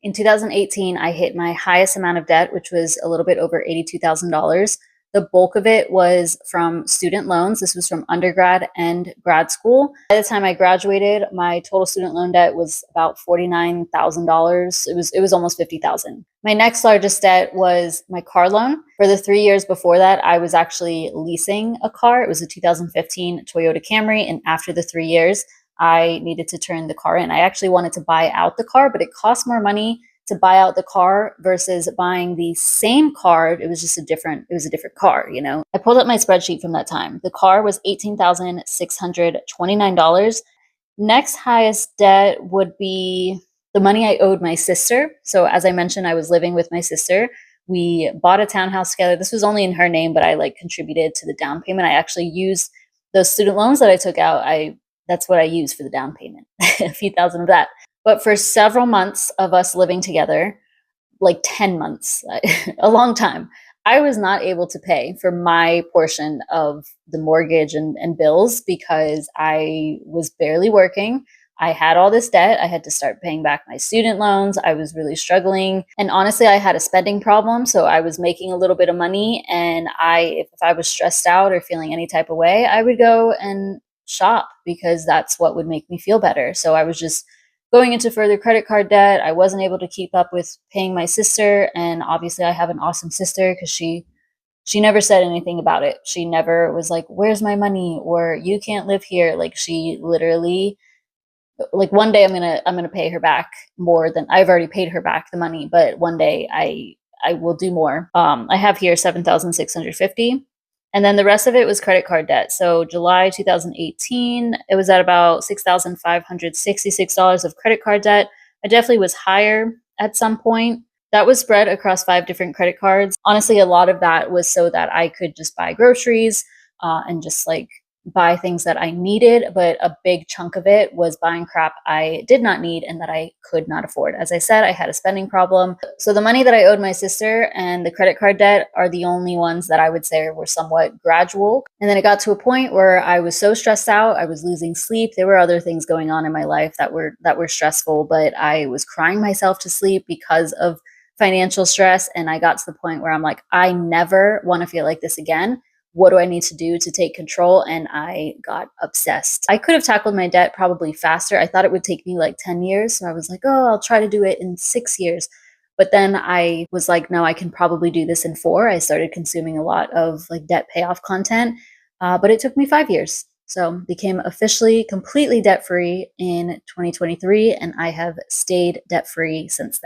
In 2018, I hit my highest amount of debt, which was a little bit over $82,000. The bulk of it was from student loans. This was from undergrad and grad school. By the time I graduated, my total student loan debt was about $49,000. It was almost $50,000. My next largest debt was my car loan. For the 3 years before that, I was actually leasing a car. It was a 2015 Toyota Camry, and after the 3 years, I needed to turn the car in. I actually wanted to buy out the car, but it cost more money to buy out the car versus buying the same car. It was a different car, you know. I pulled up my spreadsheet from that time. The car was $18,629. Next highest debt would be the money I owed my sister. So as I mentioned, I was living with my sister. We bought a townhouse together. This was only in her name, but I contributed to the down payment. I actually used those student loans that I took out. That's what I used for the down payment, a few thousand of that. But for several months of us living together, like 10 months, a long time, I was not able to pay for my portion of the mortgage and bills because I was barely working. I had all this debt. I had to start paying back my student loans. I was really struggling. And honestly, I had a spending problem. So I was making a little bit of money. And if I was stressed out or feeling any type of way, I would go and shop because that's what would make me feel better. So I was just going into further credit card debt. I wasn't able to keep up with paying my sister. And obviously I have an awesome sister because she never said anything about it. She never was like, where's my money? Or you can't live here. Like she literally, like one day I'm gonna pay her back more than I've already paid her back the money, but one day I will do more. I have here 7,650. And then the rest of it was credit card debt. So July 2018, it was at about $6,566 of credit card debt. I definitely was higher at some point. That was spread across 5 different credit cards. Honestly, a lot of that was so that I could just buy groceries and just buy things that I needed, but a big chunk of it was buying crap I did not need and that I could not afford. As I said, I had a spending problem. So the money that I owed my sister and the credit card debt are the only ones that I would say were somewhat gradual. And then it got to a point where I was so stressed out, I was losing sleep. There were other things going on in my life that were stressful, but I was crying myself to sleep because of financial stress. And I got to the point where I'm like, I never want to feel like this again. What do I need to do to take control? And I got obsessed. I could have tackled my debt probably faster. I thought it would take me like 10 years. So I was like, oh, I'll try to do it in 6 years. But then I was like, no, I can probably do this in 4. I started consuming a lot of debt payoff content, but it took me 5 years. So became officially completely debt-free in 2023, and I have stayed debt-free since then.